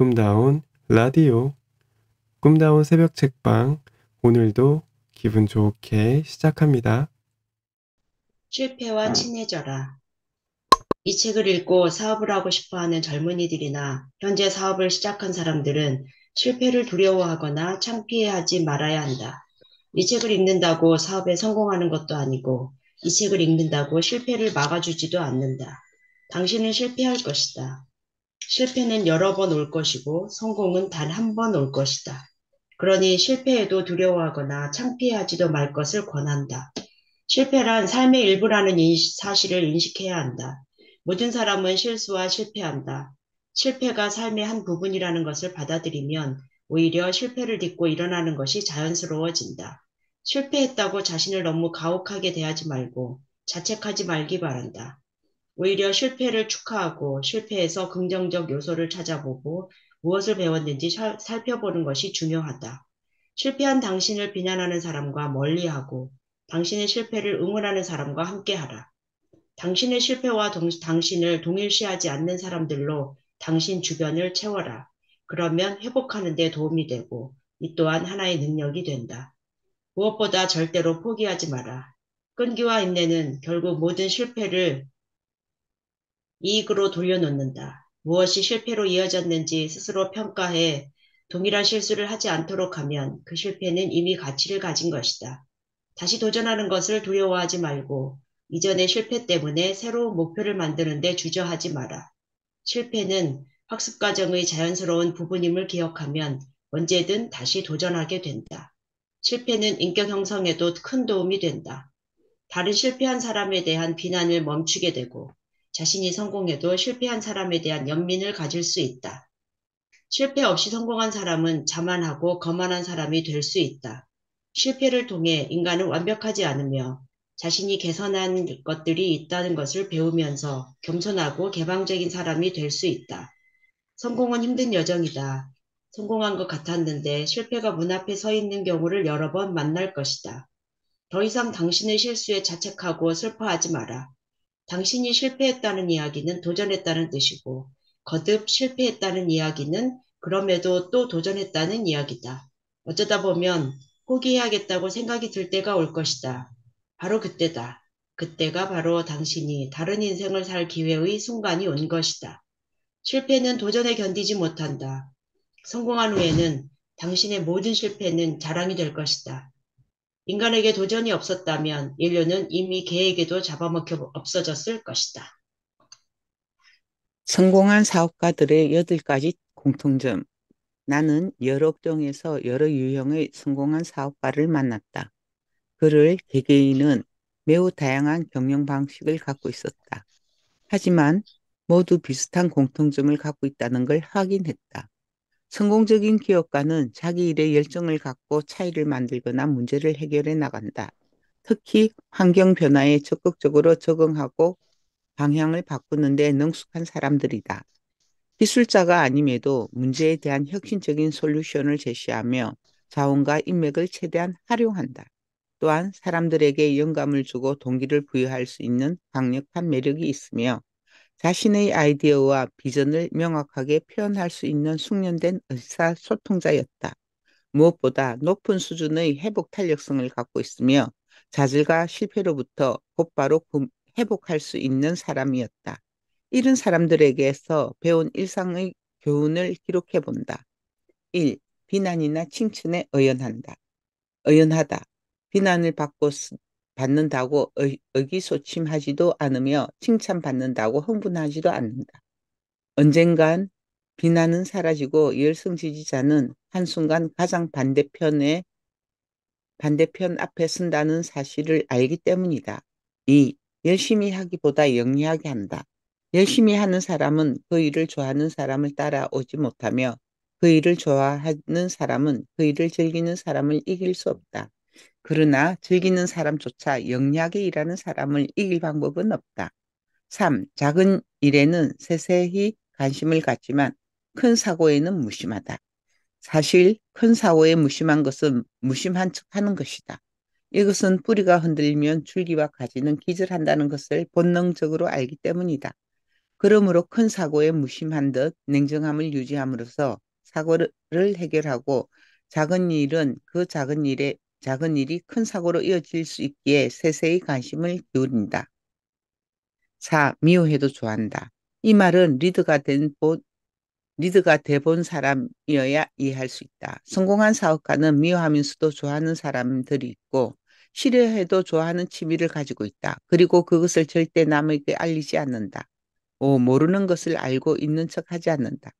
꿈다운 라디오, 꿈다운 새벽 책방, 오늘도 기분 좋게 시작합니다. 실패와 친해져라. 이 책을 읽고 사업을 하고 싶어 하는 젊은이들이나 현재 사업을 시작한 사람들은 실패를 두려워하거나 창피해하지 말아야 한다. 이 책을 읽는다고 사업에 성공하는 것도 아니고 이 책을 읽는다고 실패를 막아주지도 않는다. 당신은 실패할 것이다. 실패는 여러 번 올 것이고 성공은 단 한 번 올 것이다. 그러니 실패에도 두려워하거나 창피해하지도 말 것을 권한다. 실패란 삶의 일부라는 사실을 인식해야 한다. 모든 사람은 실수와 실패한다. 실패가 삶의 한 부분이라는 것을 받아들이면 오히려 실패를 딛고 일어나는 것이 자연스러워진다. 실패했다고 자신을 너무 가혹하게 대하지 말고 자책하지 말기 바란다. 오히려 실패를 축하하고 실패에서 긍정적 요소를 찾아보고 무엇을 배웠는지 살펴보는 것이 중요하다. 실패한 당신을 비난하는 사람과 멀리하고 당신의 실패를 응원하는 사람과 함께하라. 당신의 실패와 당신을 동일시하지 않는 사람들로 당신 주변을 채워라. 그러면 회복하는 데 도움이 되고 이 또한 하나의 능력이 된다. 무엇보다 절대로 포기하지 마라. 끈기와 인내는 결국 모든 실패를 이익으로 돌려놓는다. 무엇이 실패로 이어졌는지 스스로 평가해 동일한 실수를 하지 않도록 하면 그 실패는 이미 가치를 가진 것이다. 다시 도전하는 것을 두려워하지 말고 이전의 실패 때문에 새로운 목표를 만드는데 주저하지 마라. 실패는 학습 과정의 자연스러운 부분임을 기억하면 언제든 다시 도전하게 된다. 실패는 인격 형성에도 큰 도움이 된다. 다른 실패한 사람에 대한 비난을 멈추게 되고 자신이 성공해도 실패한 사람에 대한 연민을 가질 수 있다. 실패 없이 성공한 사람은 자만하고 거만한 사람이 될 수 있다. 실패를 통해 인간은 완벽하지 않으며 자신이 개선한 것들이 있다는 것을 배우면서 겸손하고 개방적인 사람이 될 수 있다. 성공은 힘든 여정이다. 성공한 것 같았는데 실패가 문 앞에 서 있는 경우를 여러 번 만날 것이다. 더 이상 당신의 실수에 자책하고 슬퍼하지 마라. 당신이 실패했다는 이야기는 도전했다는 뜻이고, 거듭 실패했다는 이야기는 그럼에도 또 도전했다는 이야기다. 어쩌다 보면 포기해야겠다고 생각이 들 때가 올 것이다. 바로 그때다. 그때가 바로 당신이 다른 인생을 살 기회의 순간이 온 것이다. 실패는 도전에 견디지 못한다. 성공한 후에는 당신의 모든 실패는 자랑이 될 것이다. 인간에게 도전이 없었다면 인류는 이미 개에게도 잡아먹혀 없어졌을 것이다. 성공한 사업가들의 8가지 공통점. 나는 여러 업종에서 여러 유형의 성공한 사업가를 만났다. 그를 개개인은 매우 다양한 경영 방식을 갖고 있었다. 하지만 모두 비슷한 공통점을 갖고 있다는 걸 확인했다. 성공적인 기업가는 자기 일에 열정을 갖고 차이를 만들거나 문제를 해결해 나간다. 특히 환경 변화에 적극적으로 적응하고 방향을 바꾸는 데 능숙한 사람들이다. 기술자가 아님에도 문제에 대한 혁신적인 솔루션을 제시하며 자원과 인맥을 최대한 활용한다. 또한 사람들에게 영감을 주고 동기를 부여할 수 있는 강력한 매력이 있으며 자신의 아이디어와 비전을 명확하게 표현할 수 있는 숙련된 의사소통자였다. 무엇보다 높은 수준의 회복 탄력성을 갖고 있으며 좌절과 실패로부터 곧바로 회복할 수 있는 사람이었다. 이런 사람들에게서 배운 일상의 교훈을 기록해 본다. 1. 비난이나 칭찬에 의연한다. 의연하다. 비난을 받는다고 의기소침하지도 않으며 칭찬받는다고 흥분하지도 않는다. 언젠간 비난은 사라지고 열성 지지자는 한순간 가장 반대편 앞에 선다는 사실을 알기 때문이다. 2. 열심히 하기보다 영리하게 한다. 열심히 하는 사람은 그 일을 좋아하는 사람을 따라오지 못하며 그 일을 좋아하는 사람은 그 일을 즐기는 사람을 이길 수 없다. 그러나 즐기는 사람조차 영리하게 일하는 사람을 이길 방법은 없다. 3. 작은 일에는 세세히 관심을 갖지만 큰 사고에는 무심하다. 사실 큰 사고에 무심한 것은 무심한 척하는 것이다. 이것은 뿌리가 흔들리면 줄기와 가지는 기절한다는 것을 본능적으로 알기 때문이다. 그러므로 큰 사고에 무심한 듯 냉정함을 유지함으로써 사고를 해결하고 작은 일은 그 작은 일이 큰 사고로 이어질 수 있기에 세세히 관심을 기울인다. 4. 미워해도 좋아한다. 이 말은 리드가 돼본 사람이어야 이해할 수 있다. 성공한 사업가는 미워하면서도 좋아하는 사람들이 있고 싫어해도 좋아하는 취미를 가지고 있다. 그리고 그것을 절대 남에게 알리지 않는다. 모르는 것을 알고 있는 척하지 않는다.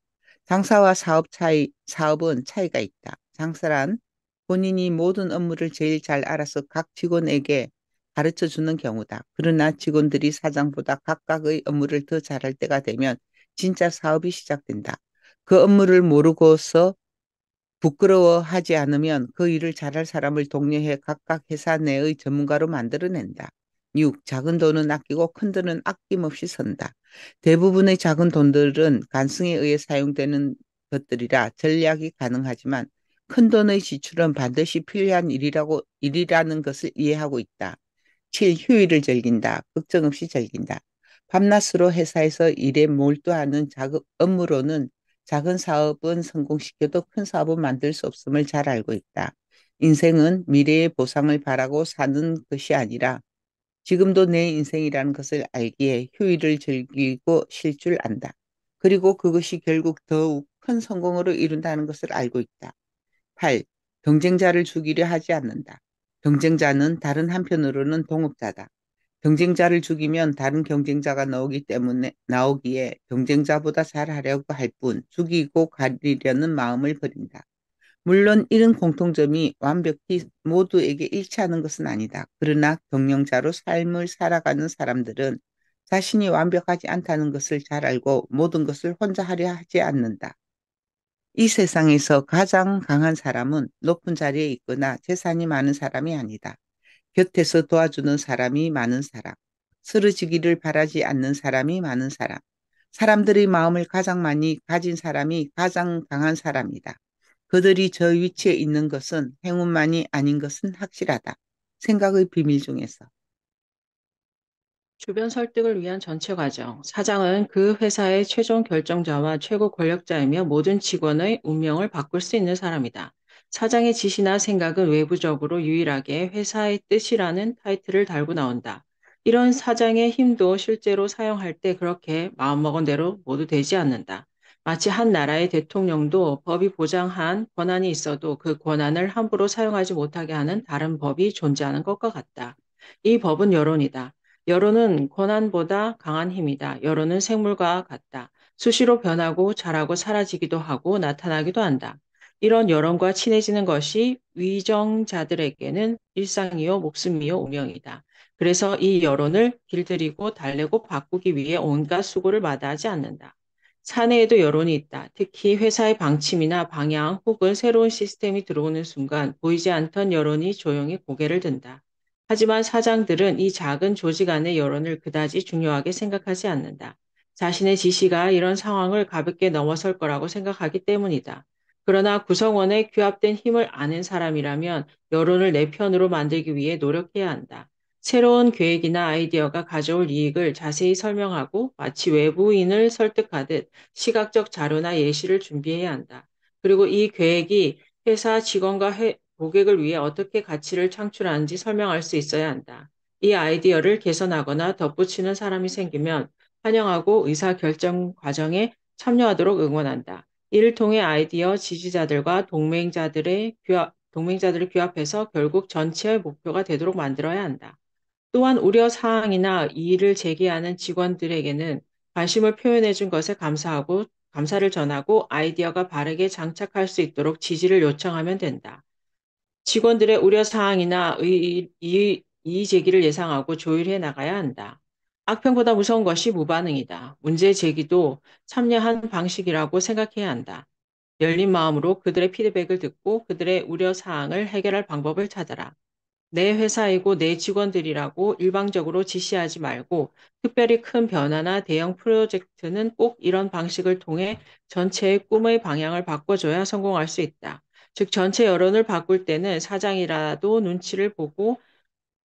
장사와 사업은 차이가 있다. 장사란 본인이 모든 업무를 제일 잘 알아서 각 직원에게 가르쳐 주는 경우다. 그러나 직원들이 사장보다 각각의 업무를 더 잘할 때가 되면 진짜 사업이 시작된다. 그 업무를 모르고서 부끄러워하지 않으면 그 일을 잘할 사람을 독려해 각각 회사 내의 전문가로 만들어낸다. 6. 작은 돈은 아끼고 큰 돈은 아낌없이 선다. 대부분의 작은 돈들은 간승에 의해 사용되는 것들이라 전략이 가능하지만 큰 돈의 지출은 반드시 필요한 일이라는 것을 이해하고 있다. 7. 휴일을 즐긴다. 걱정 없이 즐긴다. 밤낮으로 회사에서 일에 몰두하는 업무로는 작은 사업은 성공시켜도 큰 사업은 만들 수 없음을 잘 알고 있다. 인생은 미래의 보상을 바라고 사는 것이 아니라 지금도 내 인생이라는 것을 알기에 휴일을 즐기고 쉴 줄 안다. 그리고 그것이 결국 더욱 큰 성공으로 이룬다는 것을 알고 있다. 8. 경쟁자를 죽이려 하지 않는다. 경쟁자는 다른 한편으로는 동업자다. 경쟁자를 죽이면 다른 경쟁자가 나오기에 경쟁자보다 잘하려고 할 뿐 죽이고 가리려는 마음을 버린다. 물론 이런 공통점이 완벽히 모두에게 일치하는 것은 아니다. 그러나 경영자로 삶을 살아가는 사람들은 자신이 완벽하지 않다는 것을 잘 알고 모든 것을 혼자 하려 하지 않는다. 이 세상에서 가장 강한 사람은 높은 자리에 있거나 재산이 많은 사람이 아니다. 곁에서 도와주는 사람이 많은 사람, 쓰러지기를 바라지 않는 사람이 많은 사람, 사람들의 마음을 가장 많이 가진 사람이 가장 강한 사람이다. 그들이 저 위치에 있는 것은 행운만이 아닌 것은 확실하다. 생각의 비밀 중에서. 주변 설득을 위한 전체 과정. 사장은 그 회사의 최종 결정자와 최고 권력자이며 모든 직원의 운명을 바꿀 수 있는 사람이다. 사장의 지시나 생각은 외부적으로 유일하게 회사의 뜻이라는 타이틀을 달고 나온다. 이런 사장의 힘도 실제로 사용할 때 그렇게 마음먹은 대로 모두 되지 않는다. 마치 한 나라의 대통령도 법이 보장한 권한이 있어도 그 권한을 함부로 사용하지 못하게 하는 다른 법이 존재하는 것과 같다. 이 법은 여론이다. 여론은 권한보다 강한 힘이다. 여론은 생물과 같다. 수시로 변하고 자라고 사라지기도 하고 나타나기도 한다. 이런 여론과 친해지는 것이 위정자들에게는 일상이요, 목숨이요, 운명이다. 그래서 이 여론을 길들이고 달래고 바꾸기 위해 온갖 수고를 마다하지 않는다. 사내에도 여론이 있다. 특히 회사의 방침이나 방향 혹은 새로운 시스템이 들어오는 순간 보이지 않던 여론이 조용히 고개를 든다. 하지만 사장들은 이 작은 조직 안의 여론을 그다지 중요하게 생각하지 않는다. 자신의 지시가 이런 상황을 가볍게 넘어설 거라고 생각하기 때문이다. 그러나 구성원의 규합된 힘을 아는 사람이라면 여론을 내 편으로 만들기 위해 노력해야 한다. 새로운 계획이나 아이디어가 가져올 이익을 자세히 설명하고 마치 외부인을 설득하듯 시각적 자료나 예시를 준비해야 한다. 그리고 이 계획이 회사 직원과 고객을 위해 어떻게 가치를 창출하는지 설명할 수 있어야 한다. 이 아이디어를 개선하거나 덧붙이는 사람이 생기면 환영하고 의사결정 과정에 참여하도록 응원한다. 이를 통해 아이디어 지지자들과 동맹자들을 규합해서 결국 전체의 목표가 되도록 만들어야 한다. 또한 우려 사항이나 이의를 제기하는 직원들에게는 관심을 표현해 준 것에 감사를 전하고 아이디어가 바르게 장착할 수 있도록 지지를 요청하면 된다. 직원들의 우려사항이나 이의 제기를 예상하고 조율해 나가야 한다. 악평보다 무서운 것이 무반응이다. 문제 제기도 참여한 방식이라고 생각해야 한다. 열린 마음으로 그들의 피드백을 듣고 그들의 우려사항을 해결할 방법을 찾아라. 내 회사이고 내 직원들이라고 일방적으로 지시하지 말고 특별히 큰 변화나 대형 프로젝트는 꼭 이런 방식을 통해 전체의 꿈의 방향을 바꿔줘야 성공할 수 있다. 즉 전체 여론을 바꿀 때는 사장이라도 눈치를 보고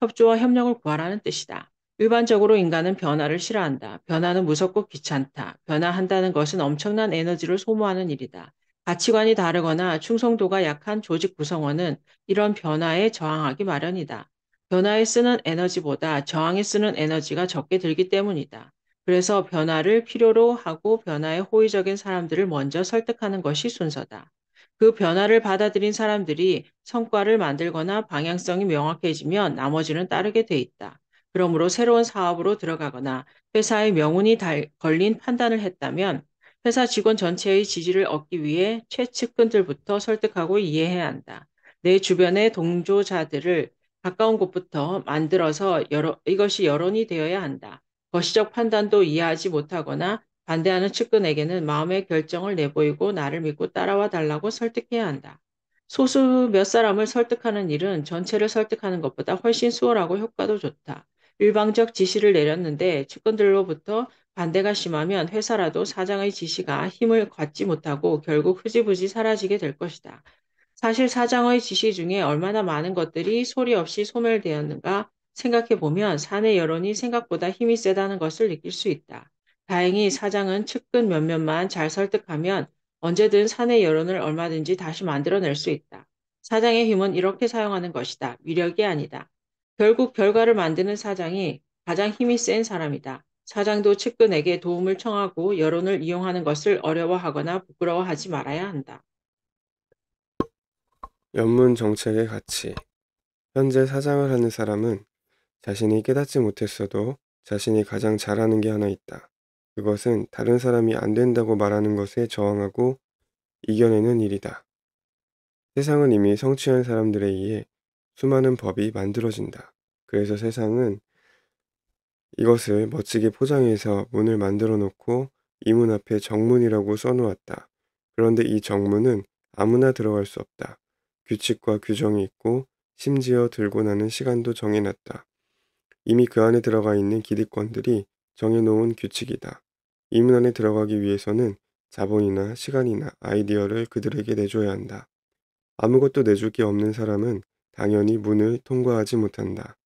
협조와 협력을 구하라는 뜻이다. 일반적으로 인간은 변화를 싫어한다. 변화는 무섭고 귀찮다. 변화한다는 것은 엄청난 에너지를 소모하는 일이다. 가치관이 다르거나 충성도가 약한 조직 구성원은 이런 변화에 저항하기 마련이다. 변화에 쓰는 에너지보다 저항에 쓰는 에너지가 적게 들기 때문이다. 그래서 변화를 필요로 하고 변화에 호의적인 사람들을 먼저 설득하는 것이 순서다. 그 변화를 받아들인 사람들이 성과를 만들거나 방향성이 명확해지면 나머지는 따르게 돼 있다. 그러므로 새로운 사업으로 들어가거나 회사의 명운이 걸린 판단을 했다면 회사 직원 전체의 지지를 얻기 위해 최측근들부터 설득하고 이해해야 한다. 내 주변의 동조자들을 가까운 곳부터 만들어서 이것이 여론이 되어야 한다. 거시적 판단도 이해하지 못하거나 반대하는 측근에게는 마음의 결정을 내보이고 나를 믿고 따라와 달라고 설득해야 한다. 소수 몇 사람을 설득하는 일은 전체를 설득하는 것보다 훨씬 수월하고 효과도 좋다. 일방적 지시를 내렸는데 측근들로부터 반대가 심하면 회사라도 사장의 지시가 힘을 갖지 못하고 결국 흐지부지 사라지게 될 것이다. 사실 사장의 지시 중에 얼마나 많은 것들이 소리 없이 소멸되었는가 생각해 보면 사내 여론이 생각보다 힘이 세다는 것을 느낄 수 있다. 다행히 사장은 측근 몇몇만 잘 설득하면 언제든 사내 여론을 얼마든지 다시 만들어낼 수 있다. 사장의 힘은 이렇게 사용하는 것이다. 위력이 아니다. 결국 결과를 만드는 사장이 가장 힘이 센 사람이다. 사장도 측근에게 도움을 청하고 여론을 이용하는 것을 어려워하거나 부끄러워하지 말아야 한다. 연문 정책의 가치. 현재 사장을 하는 사람은 자신이 깨닫지 못했어도 자신이 가장 잘하는 게 하나 있다. 그것은 다른 사람이 안 된다고 말하는 것에 저항하고 이겨내는 일이다. 세상은 이미 성취한 사람들에 의해 수많은 법이 만들어진다. 그래서 세상은 이것을 멋지게 포장해서 문을 만들어 놓고 이 문 앞에 정문이라고 써놓았다. 그런데 이 정문은 아무나 들어갈 수 없다. 규칙과 규정이 있고 심지어 들고 나는 시간도 정해놨다. 이미 그 안에 들어가 있는 기득권들이 정해놓은 규칙이다. 이 문 안에 들어가기 위해서는 자본이나 시간이나 아이디어를 그들에게 내줘야 한다. 아무것도 내줄 게 없는 사람은 당연히 문을 통과하지 못한다.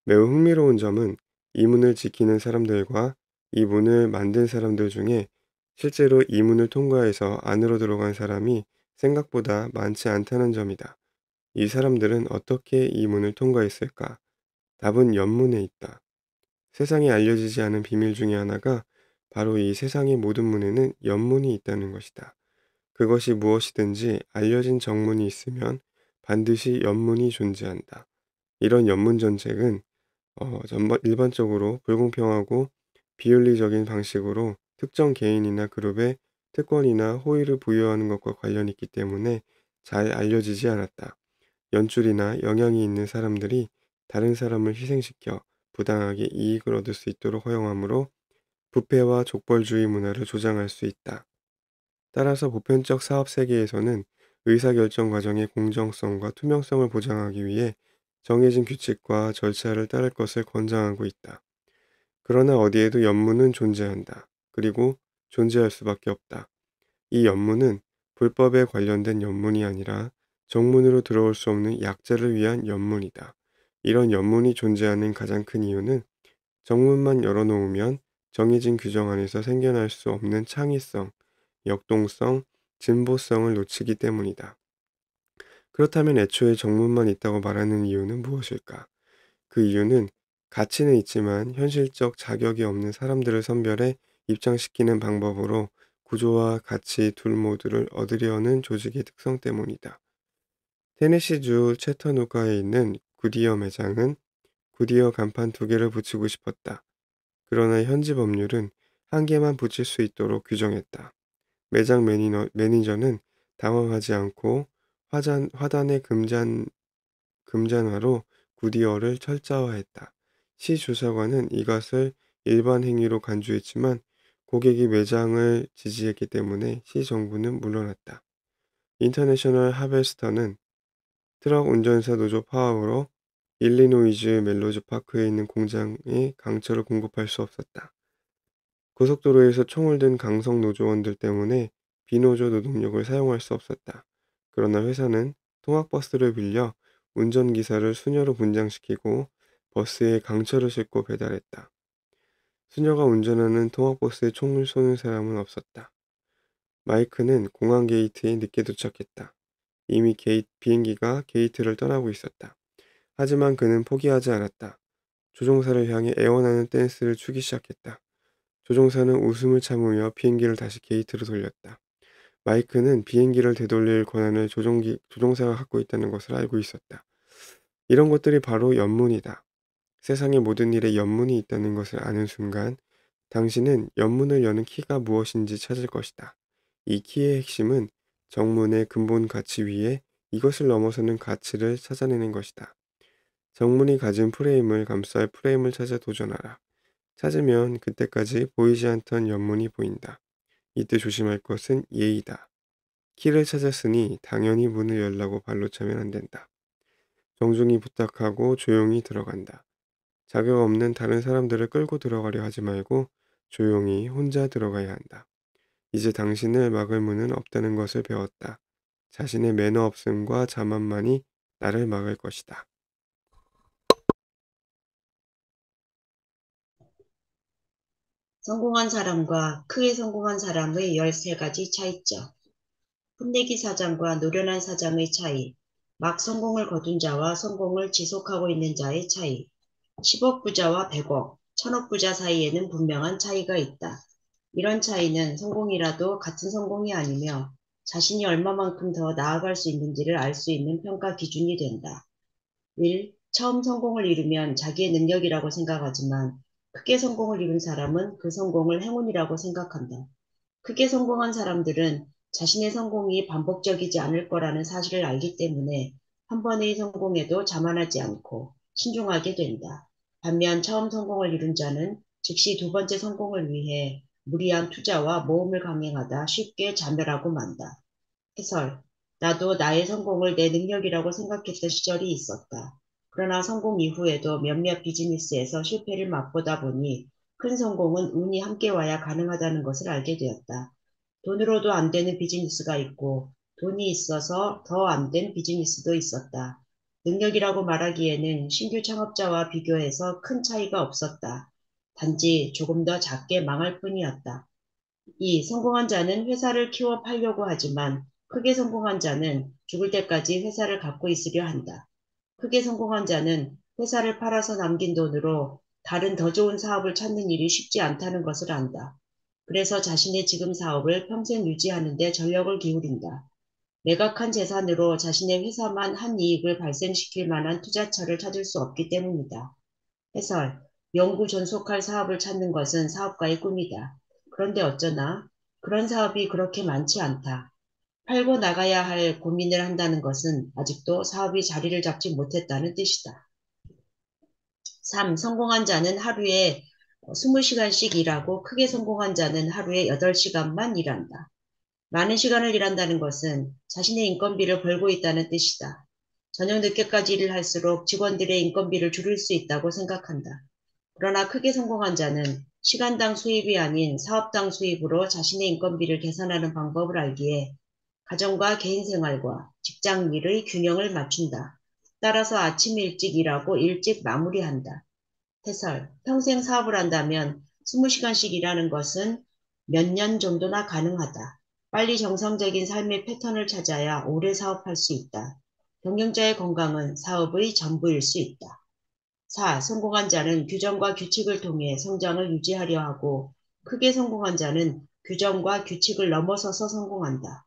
매우 흥미로운 점은 이 문을 지키는 사람들과 이 문을 만든 사람들 중에 실제로 이 문을 통과해서 안으로 들어간 사람이 생각보다 많지 않다는 점이다. 이 사람들은 어떻게 이 문을 통과했을까? 답은 연문에 있다. 세상에 알려지지 않은 비밀 중에 하나가 바로 이 세상의 모든 문에는 연문이 있다는 것이다. 그것이 무엇이든지 알려진 정문이 있으면 반드시 연문이 존재한다. 이런 연문 정책은 일반적으로 불공평하고 비윤리적인 방식으로 특정 개인이나 그룹에 특권이나 호의를 부여하는 것과 관련이 있기 때문에 잘 알려지지 않았다. 연줄이나 영향이 있는 사람들이 다른 사람을 희생시켜 부당하게 이익을 얻을 수 있도록 허용하므로 부패와 족벌주의 문화를 조장할 수 있다. 따라서 보편적 사업 세계에서는 의사결정 과정의 공정성과 투명성을 보장하기 위해 정해진 규칙과 절차를 따를 것을 권장하고 있다. 그러나 어디에도 연문은 존재한다. 그리고 존재할 수밖에 없다. 이 연문은 불법에 관련된 연문이 아니라 정문으로 들어올 수 없는 약자를 위한 연문이다. 이런 연문이 존재하는 가장 큰 이유는 정문만 열어놓으면 정해진 규정 안에서 생겨날 수 없는 창의성, 역동성, 진보성을 놓치기 때문이다. 그렇다면 애초에 정문만 있다고 말하는 이유는 무엇일까? 그 이유는 가치는 있지만 현실적 자격이 없는 사람들을 선별해 입장시키는 방법으로 구조와 가치 둘 모두를 얻으려는 조직의 특성 때문이다. 테네시주 채터누가에 있는 구디어 매장은 구디어 간판 2개를 붙이고 싶었다. 그러나 현지 법률은 1개만 붙일 수 있도록 규정했다. 매장 매니저는 당황하지 않고 화단의 금잔화로 구디어를 철자화했다. 시 주사관은 이것을 일반 행위로 간주했지만 고객이 매장을 지지했기 때문에 시 정부는 물러났다. 인터내셔널 하베스터는 트럭 운전사 노조 파업으로 일리노이주 멜로즈 파크에 있는 공장에 강철을 공급할 수 없었다. 고속도로에서 총을 든 강성 노조원들 때문에 비노조 노동력을 사용할 수 없었다. 그러나 회사는 통학버스를 빌려 운전기사를 수녀로 분장시키고 버스에 강철을 싣고 배달했다. 수녀가 운전하는 통학버스에 총을 쏘는 사람은 없었다. 마이크는 공항 게이트에 늦게 도착했다. 이미 비행기가 게이트를 떠나고 있었다. 하지만 그는 포기하지 않았다. 조종사를 향해 애원하는 댄스를 추기 시작했다. 조종사는 웃음을 참으며 비행기를 다시 게이트로 돌렸다. 마이크는 비행기를 되돌릴 권한을 조종사가 갖고 있다는 것을 알고 있었다. 이런 것들이 바로 연문이다. 세상의 모든 일에 연문이 있다는 것을 아는 순간 당신은 연문을 여는 키가 무엇인지 찾을 것이다. 이 키의 핵심은 정문의 근본 가치 위에 이것을 넘어서는 가치를 찾아내는 것이다. 정문이 가진 프레임을 감쌀 프레임을 찾아 도전하라. 찾으면 그때까지 보이지 않던 연문이 보인다. 이때 조심할 것은 예의다. 키를 찾았으니 당연히 문을 열라고 발로 차면 안 된다. 정중히 부탁하고 조용히 들어간다. 자격 없는 다른 사람들을 끌고 들어가려 하지 말고 조용히 혼자 들어가야 한다. 이제 당신을 막을 문은 없다는 것을 배웠다. 자신의 매너 없음과 자만만이 나를 막을 것이다. 성공한 사람과 크게 성공한 사람의 13가지 차이점. 풋내기 사장과 노련한 사장의 차이. 막 성공을 거둔 자와 성공을 지속하고 있는 자의 차이. 10억 부자와 100억, 1000억 부자 사이에는 분명한 차이가 있다. 이런 차이는 성공이라도 같은 성공이 아니며 자신이 얼마만큼 더 나아갈 수 있는지를 알 수 있는 평가 기준이 된다. 1. 처음 성공을 이루면 자기의 능력이라고 생각하지만 크게 성공을 이룬 사람은 그 성공을 행운이라고 생각한다. 크게 성공한 사람들은 자신의 성공이 반복적이지 않을 거라는 사실을 알기 때문에 한 번의 성공에도 자만하지 않고 신중하게 된다. 반면 처음 성공을 이룬 자는 즉시 두 번째 성공을 위해 무리한 투자와 모험을 강행하다 쉽게 자멸하고 만다. 해설. 나도 나의 성공을 내 능력이라고 생각했던 시절이 있었다. 그러나 성공 이후에도 몇몇 비즈니스에서 실패를 맛보다 보니 큰 성공은 운이 함께 와야 가능하다는 것을 알게 되었다. 돈으로도 안 되는 비즈니스가 있고 돈이 있어서 더 안 된 비즈니스도 있었다. 능력이라고 말하기에는 신규 창업자와 비교해서 큰 차이가 없었다. 단지 조금 더 작게 망할 뿐이었다. 2. 성공한 자는 회사를 키워 팔려고 하지만 크게 성공한 자는 죽을 때까지 회사를 갖고 있으려 한다. 크게 성공한 자는 회사를 팔아서 남긴 돈으로 다른 더 좋은 사업을 찾는 일이 쉽지 않다는 것을 안다. 그래서 자신의 지금 사업을 평생 유지하는 데 전력을 기울인다. 매각한 재산으로 자신의 회사만 한 이익을 발생시킬 만한 투자처를 찾을 수 없기 때문이다. 해설. 영구 존속할 사업을 찾는 것은 사업가의 꿈이다. 그런데 어쩌나 그런 사업이 그렇게 많지 않다. 팔고 나가야 할 고민을 한다는 것은 아직도 사업이 자리를 잡지 못했다는 뜻이다. 3. 성공한 자는 하루에 20시간씩 일하고 크게 성공한 자는 하루에 8시간만 일한다. 많은 시간을 일한다는 것은 자신의 인건비를 벌고 있다는 뜻이다. 저녁 늦게까지 일을 할수록 직원들의 인건비를 줄일 수 있다고 생각한다. 그러나 크게 성공한 자는 시간당 수입이 아닌 사업당 수입으로 자신의 인건비를 계산하는 방법을 알기에 가정과 개인 생활과 직장 일의 균형을 맞춘다. 따라서 아침 일찍 일하고 일찍 마무리한다. 해설. 평생 사업을 한다면 20시간씩 일하는 것은 몇 년 정도나 가능하다. 빨리 정상적인 삶의 패턴을 찾아야 오래 사업할 수 있다. 경영자의 건강은 사업의 전부일 수 있다. 4. 성공한 자는 규정과 규칙을 통해 성장을 유지하려 하고 크게 성공한 자는 규정과 규칙을 넘어서서 성공한다.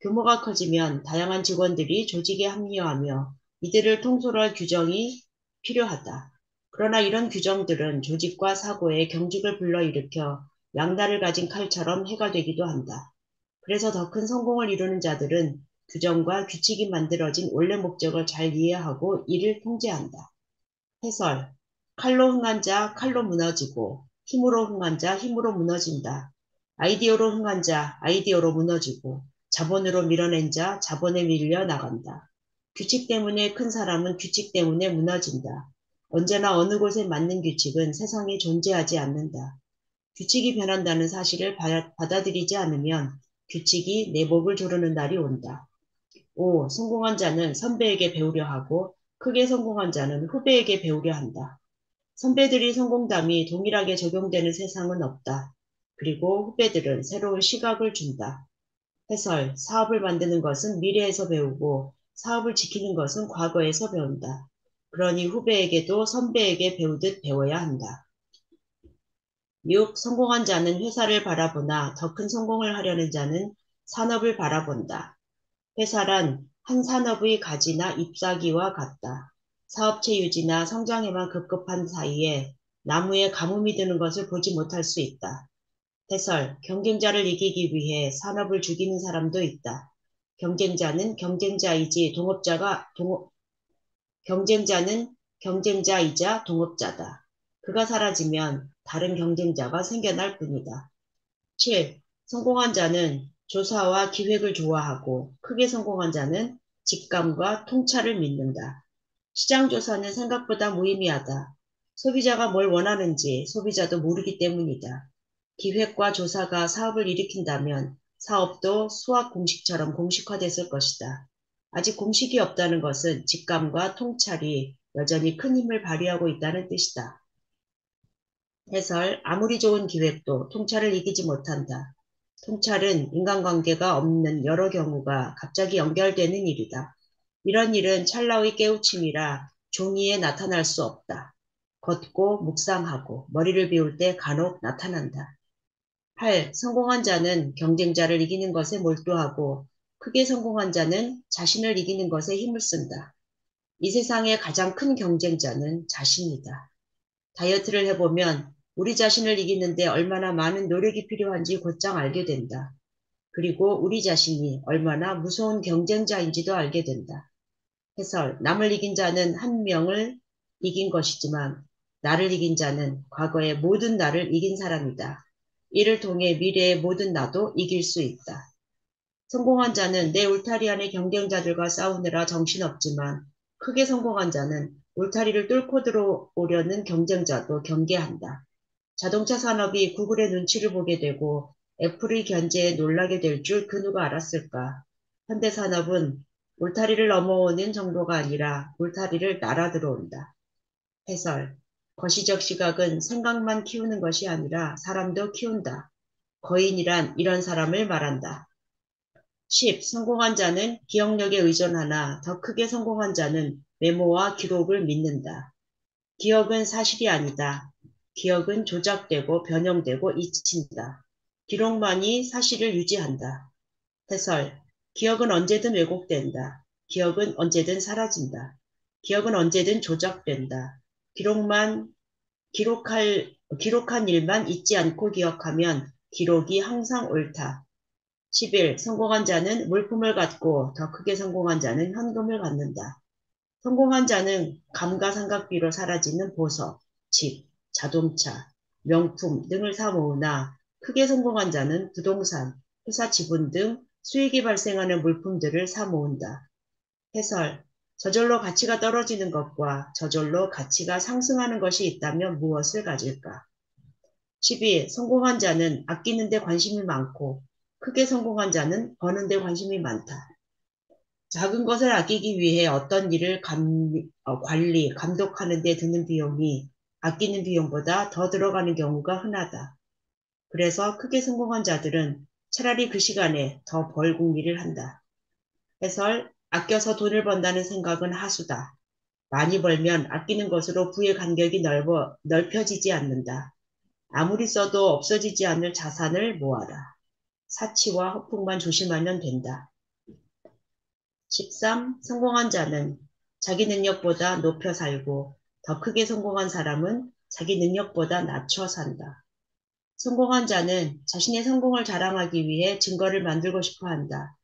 규모가 커지면 다양한 직원들이 조직에 합류하며 이들을 통솔할 규정이 필요하다. 그러나 이런 규정들은 조직과 사고에 경직을 불러일으켜 양날을 가진 칼처럼 해가 되기도 한다. 그래서 더 큰 성공을 이루는 자들은 규정과 규칙이 만들어진 원래 목적을 잘 이해하고 이를 통제한다. 해설. 칼로 흥한 자 칼로 무너지고 힘으로 흥한 자 힘으로 무너진다. 아이디어로 흥한 자 아이디어로 무너지고 자본으로 밀어낸 자 자본에 밀려 나간다. 규칙 때문에 큰 사람은 규칙 때문에 무너진다. 언제나 어느 곳에 맞는 규칙은 세상에 존재하지 않는다. 규칙이 변한다는 사실을 받아들이지 않으면 규칙이 내 목을 조르는 날이 온다. 5. 성공한 자는 선배에게 배우려 하고 크게 성공한 자는 후배에게 배우려 한다. 선배들이 성공담이 동일하게 적용되는 세상은 없다. 그리고 후배들은 새로운 시각을 준다. 해설, 사업을 만드는 것은 미래에서 배우고 사업을 지키는 것은 과거에서 배운다. 그러니 후배에게도 선배에게 배우듯 배워야 한다. 6. 성공한 자는 회사를 바라보나 더 큰 성공을 하려는 자는 산업을 바라본다. 회사란 한 산업의 가지나 잎사귀와 같다. 사업체 유지나 성장에만 급급한 사이에 나무에 가뭄이 드는 것을 보지 못할 수 있다. 해설, 경쟁자를 이기기 위해 산업을 죽이는 사람도 있다. 경쟁자는 경쟁자이지 경쟁자는 경쟁자이자 동업자다. 그가 사라지면 다른 경쟁자가 생겨날 뿐이다. 7. 성공한 자는 조사와 기획을 좋아하고 크게 성공한 자는 직감과 통찰을 믿는다. 시장 조사는 생각보다 무의미하다. 소비자가 뭘 원하는지 소비자도 모르기 때문이다. 기획과 조사가 사업을 일으킨다면 사업도 수학 공식처럼 공식화됐을 것이다. 아직 공식이 없다는 것은 직감과 통찰이 여전히 큰 힘을 발휘하고 있다는 뜻이다. 해설, 아무리 좋은 기획도 통찰을 이기지 못한다. 통찰은 인간관계가 없는 여러 경우가 갑자기 연결되는 일이다. 이런 일은 찰나의 깨우침이라 종이에 나타날 수 없다. 걷고 묵상하고 머리를 비울 때 간혹 나타난다. 8. 성공한 자는 경쟁자를 이기는 것에 몰두하고 크게 성공한 자는 자신을 이기는 것에 힘을 쓴다. 이 세상의 가장 큰 경쟁자는 자신이다. 다이어트를 해보면 우리 자신을 이기는데 얼마나 많은 노력이 필요한지 곧장 알게 된다. 그리고 우리 자신이 얼마나 무서운 경쟁자인지도 알게 된다. 해설, 남을 이긴 자는 한 명을 이긴 것이지만 나를 이긴 자는 과거의 모든 나를 이긴 사람이다. 이를 통해 미래의 모든 나도 이길 수 있다. 성공한 자는 내 울타리 안의 경쟁자들과 싸우느라 정신없지만 크게 성공한 자는 울타리를 뚫고 들어오려는 경쟁자도 경계한다. 자동차 산업이 구글의 눈치를 보게 되고 애플의 견제에 놀라게 될 줄 그 누가 알았을까? 현대산업은 울타리를 넘어오는 정도가 아니라 울타리를 날아 들어온다. 해설. 거시적 시각은 생각만 키우는 것이 아니라 사람도 키운다. 거인이란 이런 사람을 말한다. 10. 성공한 자는 기억력에 의존하나 더 크게 성공한 자는 메모와 기록을 믿는다. 기억은 사실이 아니다. 기억은 조작되고 변형되고 잊힌다. 기록만이 사실을 유지한다. 해설. 기억은 언제든 왜곡된다. 기억은 언제든 사라진다. 기억은 언제든 조작된다. 기록한 일만 잊지 않고 기억하면 기록이 항상 옳다. 11. 성공한 자는 물품을 갖고 더 크게 성공한 자는 현금을 갖는다. 성공한 자는 감가상각비로 사라지는 보석, 집, 자동차, 명품 등을 사 모으나 크게 성공한 자는 부동산, 회사 지분 등 수익이 발생하는 물품들을 사 모은다. 해설. 저절로 가치가 떨어지는 것과 저절로 가치가 상승하는 것이 있다면 무엇을 가질까? 12. 성공한 자는 아끼는 데 관심이 많고 크게 성공한 자는 버는 데 관심이 많다. 작은 것을 아끼기 위해 어떤 일을 관리, 감독하는 데 드는 비용이 아끼는 비용보다 더 들어가는 경우가 흔하다. 그래서 크게 성공한 자들은 차라리 그 시간에 더 벌 궁리를 한다. 해설, 아껴서 돈을 번다는 생각은 하수다. 많이 벌면 아끼는 것으로 부의 간격이 넓혀지지 않는다. 아무리 써도 없어지지 않을 자산을 모아라. 사치와 허풍만 조심하면 된다. 13. 성공한 자는 자기 능력보다 높여 살고 더 크게 성공한 사람은 자기 능력보다 낮춰 산다. 성공한 자는 자신의 성공을 자랑하기 위해 증거를 만들고 싶어 한다.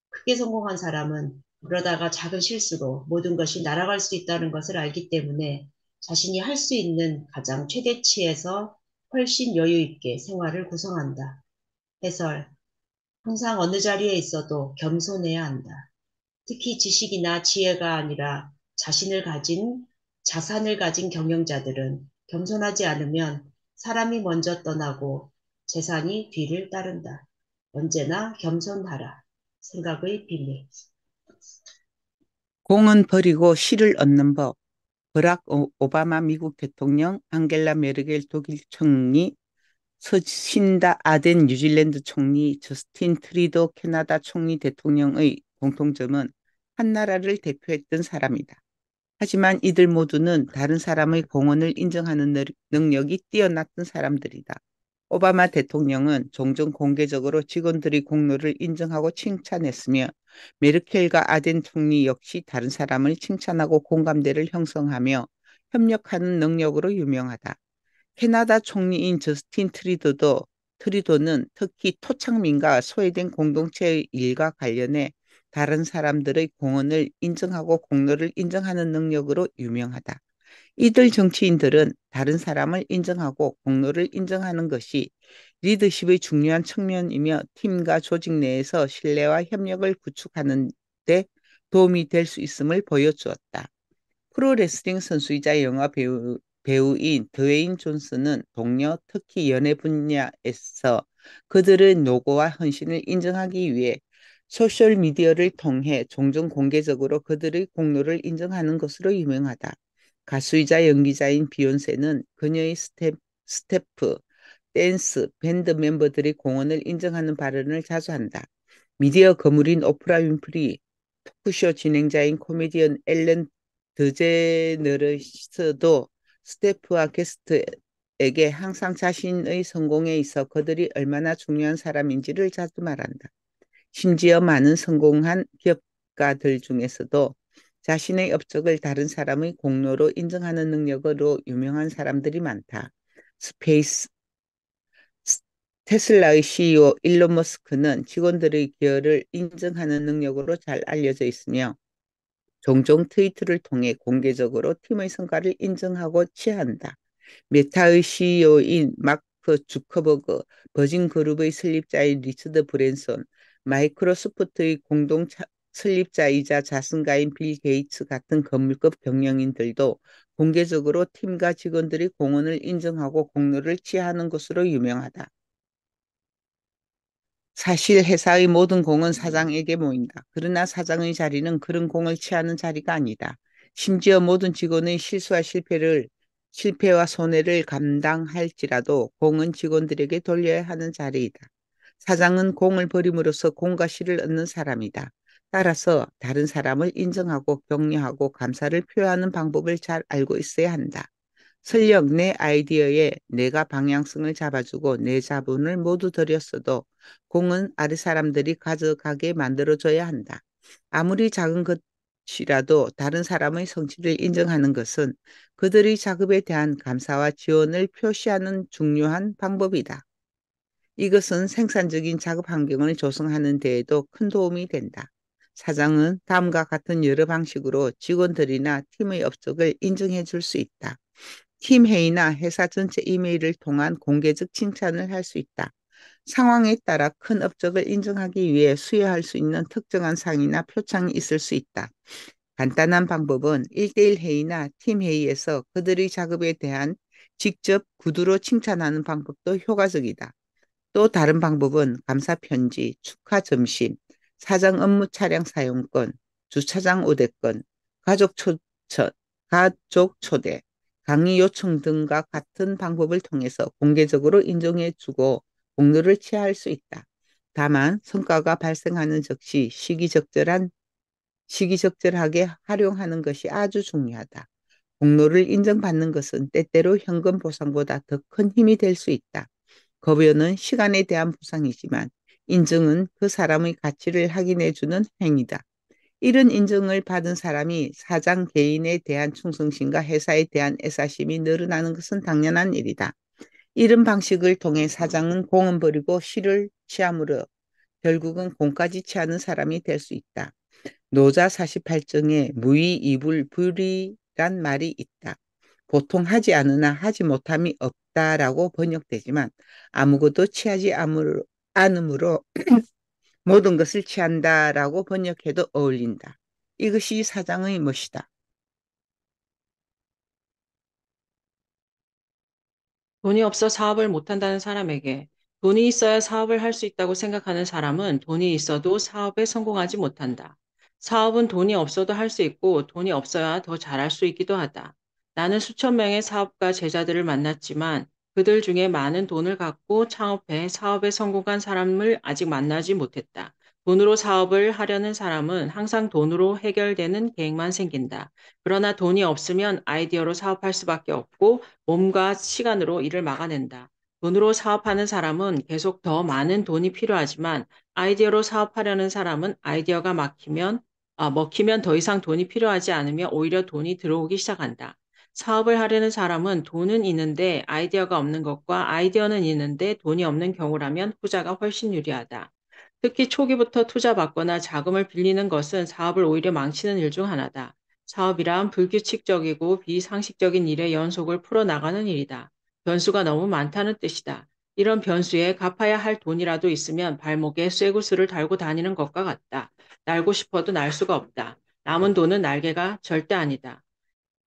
크게 성공한 사람은 그러다가 작은 실수로 모든 것이 날아갈 수 있다는 것을 알기 때문에 자신이 할 수 있는 가장 최대치에서 훨씬 여유 있게 생활을 구성한다. 해설. 항상 어느 자리에 있어도 겸손해야 한다. 특히 지식이나 지혜가 아니라 자산을 가진 경영자들은 겸손하지 않으면 사람이 먼저 떠나고 재산이 뒤를 따른다. 언제나 겸손하라. 생각의 비밀. 공은 버리고 실을 얻는 법. 버락 오바마 미국 대통령, 앙겔라 메르켈 독일 총리, 서신다 아덴 뉴질랜드 총리, 저스틴 트리도 캐나다 총리 대통령의 공통점은 한 나라를 대표했던 사람이다. 하지만 이들 모두는 다른 사람의 공헌을 인정하는 능력이 뛰어났던 사람들이다. 오바마 대통령은 종종 공개적으로 직원들의 공로를 인정하고 칭찬했으며 메르켈과 아덴 총리 역시 다른 사람을 칭찬하고 공감대를 형성하며 협력하는 능력으로 유명하다. 캐나다 총리인 저스틴 트리도는 특히 토착민과 소외된 공동체의 일과 관련해 다른 사람들의 공헌을 인정하고 공로를 인정하는 능력으로 유명하다. 이들 정치인들은 다른 사람을 인정하고 공로를 인정하는 것이 리더십의 중요한 측면이며 팀과 조직 내에서 신뢰와 협력을 구축하는 데 도움이 될 수 있음을 보여주었다. 프로레슬링 선수이자 영화 배우인 드웨인 존슨은 동료, 특히 연애 분야에서 그들의 노고와 헌신을 인정하기 위해 소셜미디어를 통해 종종 공개적으로 그들의 공로를 인정하는 것으로 유명하다. 가수이자 연기자인 비욘세는 그녀의 스태프, 댄스, 밴드 멤버들의 공헌을 인정하는 발언을 자주 한다. 미디어 거물인 오프라 윈프리, 토크쇼 진행자인 코미디언 앨런 드제너러스도 스태프와 게스트에게 항상 자신의 성공에 있어 그들이 얼마나 중요한 사람인지를 자주 말한다. 심지어 많은 성공한 기업가들 중에서도 자신의 업적을 다른 사람의 공로로 인정하는 능력으로 유명한 사람들이 많다. 스페이스 테슬라의 CEO 일론 머스크는 직원들의 기여를 인정하는 능력으로 잘 알려져 있으며 종종 트위터를 통해 공개적으로 팀의 성과를 인정하고 치하한다. 메타의 CEO인 마크 주커버그, 버진그룹의 설립자인 리처드 브랜슨, 마이크로소프트의 공동 설립자이자 자선가인 빌 게이츠 같은 건물급 경영인들도 공개적으로 팀과 직원들의 공헌을 인정하고 공로를 치하하는 것으로 유명하다. 사실 회사의 모든 공은 사장에게 모인다. 그러나 사장의 자리는 그런 공을 취하는 자리가 아니다. 심지어 모든 직원의 실패와 손해를 감당할지라도 공은 직원들에게 돌려야 하는 자리이다. 사장은 공을 버림으로써 공과 실을 얻는 사람이다. 따라서 다른 사람을 인정하고 격려하고 감사를 표하는 방법을 잘 알고 있어야 한다. 설령 내 아이디어에 내가 방향성을 잡아주고 내 자본을 모두 들였어도 공은 아래 사람들이 가져가게 만들어줘야 한다. 아무리 작은 것이라도 다른 사람의 성취를 인정하는 것은 그들의 작업에 대한 감사와 지원을 표시하는 중요한 방법이다. 이것은 생산적인 작업 환경을 조성하는 데에도 큰 도움이 된다. 사장은 다음과 같은 여러 방식으로 직원들이나 팀의 업적을 인정해 줄 수 있다. 팀 회의나 회사 전체 이메일을 통한 공개적 칭찬을 할 수 있다. 상황에 따라 큰 업적을 인정하기 위해 수여할 수 있는 특정한 상이나 표창이 있을 수 있다. 간단한 방법은 1대1 회의나 팀 회의에서 그들의 작업에 대한 직접 구두로 칭찬하는 방법도 효과적이다. 또 다른 방법은 감사 편지, 축하 점심, 사장 업무 차량 사용권, 주차장 우대권, 가족 초대, 강의 요청 등과 같은 방법을 통해서 공개적으로 인정해주고 공로를 취할 수 있다. 다만 성과가 발생하는 즉시 시기적절하게 활용하는 것이 아주 중요하다. 공로를 인정받는 것은 때때로 현금 보상보다 더 큰 힘이 될 수 있다. 급여는 시간에 대한 보상이지만 인정은 그 사람의 가치를 확인해주는 행위다. 이런 인정을 받은 사람이 사장 개인에 대한 충성심과 회사에 대한 애사심이 늘어나는 것은 당연한 일이다. 이런 방식을 통해 사장은 공은 버리고 실을 취함으로 결국은 공까지 취하는 사람이 될 수 있다. 노자 48정에 무의이불불이란 말이 있다. 보통 하지 않으나 하지 못함이 없다라고 번역되지만 아무것도 취하지 않으므로 모든 것을 취한다라고 번역해도 어울린다. 이것이 사장의 멋이다. 돈이 없어 사업을 못한다는 사람에게 돈이 있어야 사업을 할 수 있다고 생각하는 사람은 돈이 있어도 사업에 성공하지 못한다. 사업은 돈이 없어도 할 수 있고 돈이 없어야 더 잘할 수 있기도 하다. 나는 수천 명의 사업가 제자들을 만났지만 그들 중에 많은 돈을 갖고 창업해 사업에 성공한 사람을 아직 만나지 못했다. 돈으로 사업을 하려는 사람은 항상 돈으로 해결되는 계획만 생긴다. 그러나 돈이 없으면 아이디어로 사업할 수밖에 없고 몸과 시간으로 일을 막아낸다. 돈으로 사업하는 사람은 계속 더 많은 돈이 필요하지만 아이디어로 사업하려는 사람은 아이디어가 먹히면 더 이상 돈이 필요하지 않으며 오히려 돈이 들어오기 시작한다. 사업을 하려는 사람은 돈은 있는데 아이디어가 없는 것과 아이디어는 있는데 돈이 없는 경우라면 후자가 훨씬 유리하다. 특히 초기부터 투자받거나 자금을 빌리는 것은 사업을 오히려 망치는 일 중 하나다. 사업이란 불규칙적이고 비상식적인 일의 연속을 풀어나가는 일이다. 변수가 너무 많다는 뜻이다. 이런 변수에 갚아야 할 돈이라도 있으면 발목에 쇠구슬을 달고 다니는 것과 같다. 날고 싶어도 날 수가 없다. 남은 돈은 날개가 절대 아니다.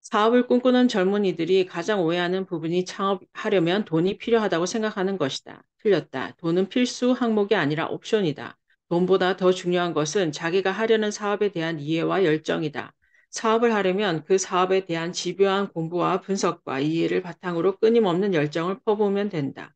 사업을 꿈꾸는 젊은이들이 가장 오해하는 부분이 창업하려면 돈이 필요하다고 생각하는 것이다. 틀렸다. 돈은 필수 항목이 아니라 옵션이다. 돈보다 더 중요한 것은 자기가 하려는 사업에 대한 이해와 열정이다. 사업을 하려면 그 사업에 대한 집요한 공부와 분석과 이해를 바탕으로 끊임없는 열정을 퍼부으면 된다.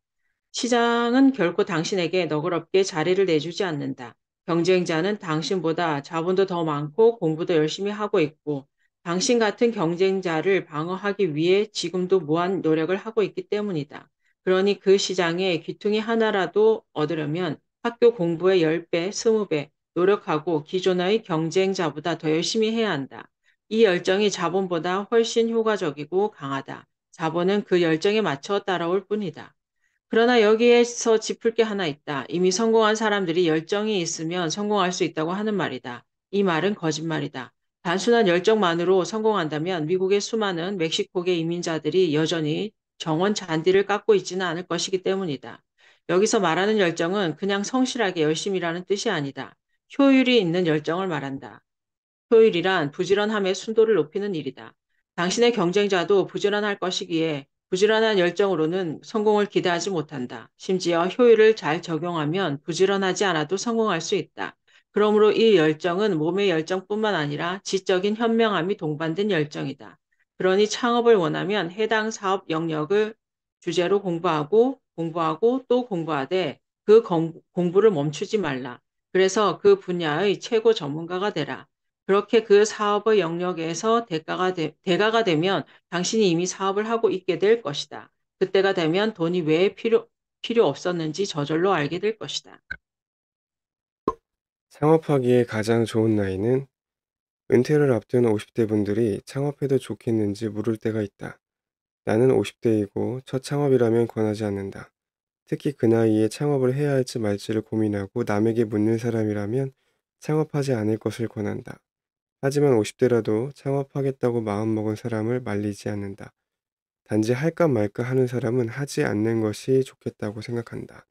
시장은 결코 당신에게 너그럽게 자리를 내주지 않는다. 경쟁자는 당신보다 자본도 더 많고 공부도 열심히 하고 있고 당신 같은 경쟁자를 방어하기 위해 지금도 무한 노력을 하고 있기 때문이다. 그러니 그 시장에 귀퉁이 하나라도 얻으려면 학교 공부의 10배, 20배 노력하고 기존의 경쟁자보다 더 열심히 해야 한다. 이 열정이 자본보다 훨씬 효과적이고 강하다. 자본은 그 열정에 맞춰 따라올 뿐이다. 그러나 여기에서 짚을 게 하나 있다. 이미 성공한 사람들이 열정이 있으면 성공할 수 있다고 하는 말이다. 이 말은 거짓말이다. 단순한 열정만으로 성공한다면 미국의 수많은 멕시코계 이민자들이 여전히 정원 잔디를 깎고 있지는 않을 것이기 때문이다. 여기서 말하는 열정은 그냥 성실하게 열심히 일하는 뜻이 아니다. 효율이 있는 열정을 말한다. 효율이란 부지런함의 순도를 높이는 일이다. 당신의 경쟁자도 부지런할 것이기에 부지런한 열정으로는 성공을 기대하지 못한다. 심지어 효율을 잘 적용하면 부지런하지 않아도 성공할 수 있다. 그러므로 이 열정은 몸의 열정뿐만 아니라 지적인 현명함이 동반된 열정이다. 그러니 창업을 원하면 해당 사업 영역을 주제로 공부하고 또 공부하되 그 공부를 멈추지 말라. 그래서 그 분야의 최고 전문가가 되라. 그렇게 그 사업의 영역에서 대가가 되면 당신이 이미 사업을 하고 있게 될 것이다. 그때가 되면 돈이 왜 필요 없었는지 저절로 알게 될 것이다. 창업하기에 가장 좋은 나이는 은퇴를 앞둔 50대 분들이 창업해도 좋겠는지 물을 때가 있다. 나는 50대이고 첫 창업이라면 권하지 않는다. 특히 그 나이에 창업을 해야 할지 말지를 고민하고 남에게 묻는 사람이라면 창업하지 않을 것을 권한다. 하지만 50대라도 창업하겠다고 마음먹은 사람을 말리지 않는다. 단지 할까 말까 하는 사람은 하지 않는 것이 좋겠다고 생각한다.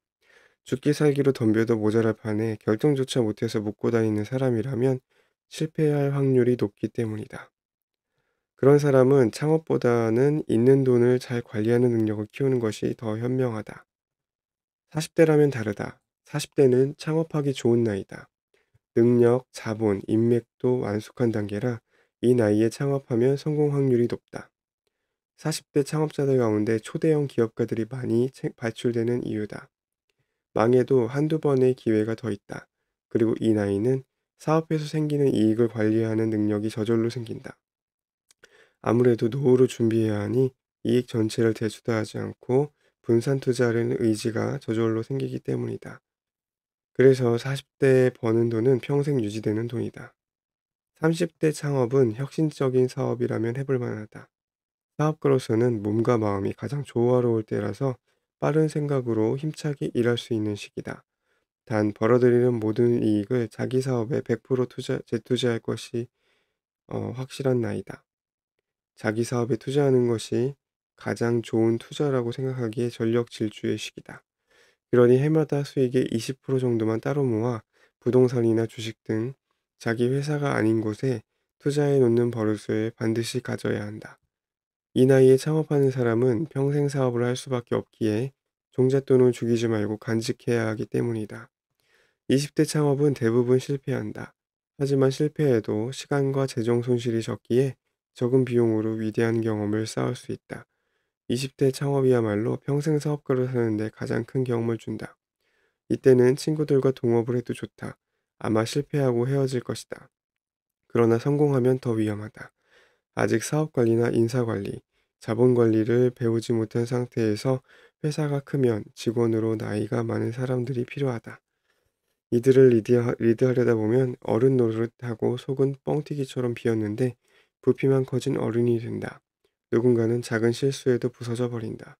죽기 살기로 덤벼도 모자랄 판에 결정조차 못해서 묻고 다니는 사람이라면 실패할 확률이 높기 때문이다. 그런 사람은 창업보다는 있는 돈을 잘 관리하는 능력을 키우는 것이 더 현명하다. 40대라면 다르다. 40대는 창업하기 좋은 나이다. 능력, 자본, 인맥도 완숙한 단계라 이 나이에 창업하면 성공 확률이 높다. 40대 창업자들 가운데 초대형 기업가들이 많이 발출되는 이유다. 망해도 한두 번의 기회가 더 있다. 그리고 이 나이는 사업에서 생기는 이익을 관리하는 능력이 저절로 생긴다. 아무래도 노후로 준비해야 하니 이익 전체를 대수다하지 않고 분산 투자하려는 의지가 저절로 생기기 때문이다. 그래서 40대에 버는 돈은 평생 유지되는 돈이다. 30대 창업은 혁신적인 사업이라면 해볼 만하다. 사업가로서는 몸과 마음이 가장 조화로울 때라서 빠른 생각으로 힘차게 일할 수 있는 시기다. 단 벌어들이는 모든 이익을 자기 사업에 100% 재투자할 것이 확실한 나이다. 자기 사업에 투자하는 것이 가장 좋은 투자라고 생각하기에 전력 질주의 시기다. 그러니 해마다 수익의 20% 정도만 따로 모아 부동산이나 주식 등 자기 회사가 아닌 곳에 투자해 놓는 버릇을 반드시 가져야 한다. 이 나이에 창업하는 사람은 평생 사업을 할 수밖에 없기에 종잣돈을 죽이지 말고 간직해야 하기 때문이다. 20대 창업은 대부분 실패한다. 하지만 실패해도 시간과 재정 손실이 적기에 적은 비용으로 위대한 경험을 쌓을 수 있다. 20대 창업이야말로 평생 사업가로 사는데 가장 큰 경험을 준다. 이때는 친구들과 동업을 해도 좋다. 아마 실패하고 헤어질 것이다. 그러나 성공하면 더 위험하다. 아직 사업 관리나 인사 관리, 자본 관리를 배우지 못한 상태에서 회사가 크면 직원으로 나이가 많은 사람들이 필요하다. 이들을 리드하려다 보면 어른 노릇하고 속은 뻥튀기처럼 비었는데 부피만 커진 어른이 된다. 누군가는 작은 실수에도 부서져 버린다.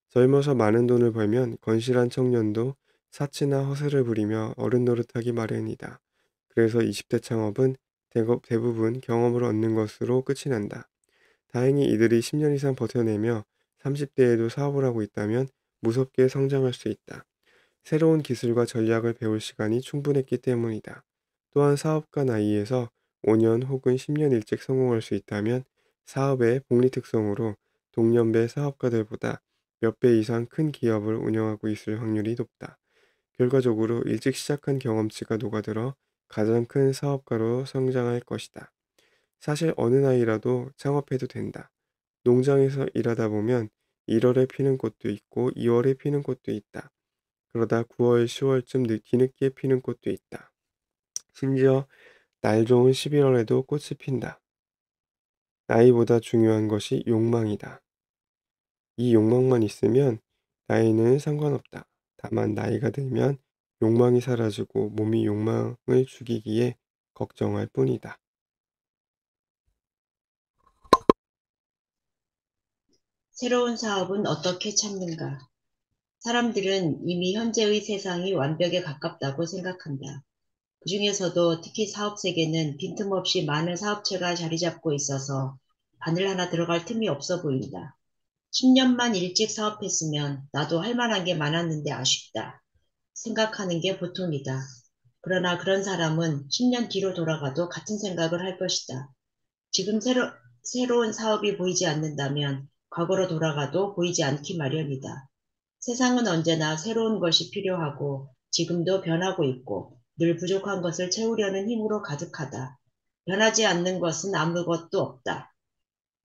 젊어서 많은 돈을 벌면 건실한 청년도 사치나 허세를 부리며 어른 노릇하기 마련이다. 그래서 20대 창업은 대부분 경험을 얻는 것으로 끝이 난다. 다행히 이들이 10년 이상 버텨내며 30대에도 사업을 하고 있다면 무섭게 성장할 수 있다. 새로운 기술과 전략을 배울 시간이 충분했기 때문이다. 또한 사업가 나이에서 5년 혹은 10년 일찍 성공할 수 있다면 사업의 복리 특성으로 동년배 사업가들보다 몇 배 이상 큰 기업을 운영하고 있을 확률이 높다. 결과적으로 일찍 시작한 경험치가 녹아들어 가장 큰 사업가로 성장할 것이다. 사실 어느 나이라도 창업해도 된다. 농장에서 일하다 보면 1월에 피는 꽃도 있고 2월에 피는 꽃도 있다. 그러다 9월, 10월쯤 뒤늦게 피는 꽃도 있다. 심지어 날 좋은 11월에도 꽃이 핀다. 나이보다 중요한 것이 욕망이다. 이 욕망만 있으면 나이는 상관없다. 다만 나이가 들면 욕망이 사라지고 몸이 욕망을 죽이기에 걱정할 뿐이다. 새로운 사업은 어떻게 찾는가? 사람들은 이미 현재의 세상이 완벽에 가깝다고 생각한다. 그 중에서도 특히 사업 세계는 빈틈없이 많은 사업체가 자리 잡고 있어서 바늘 하나 들어갈 틈이 없어 보인다. 10년만 일찍 사업했으면 나도 할 만한 게 많았는데 아쉽다. 생각하는 게 보통이다. 그러나 그런 사람은 10년 뒤로 돌아가도 같은 생각을 할 것이다. 지금 새로운 사업이 보이지 않는다면 과거로 돌아가도 보이지 않기 마련이다. 세상은 언제나 새로운 것이 필요하고 지금도 변하고 있고 늘 부족한 것을 채우려는 힘으로 가득하다. 변하지 않는 것은 아무것도 없다.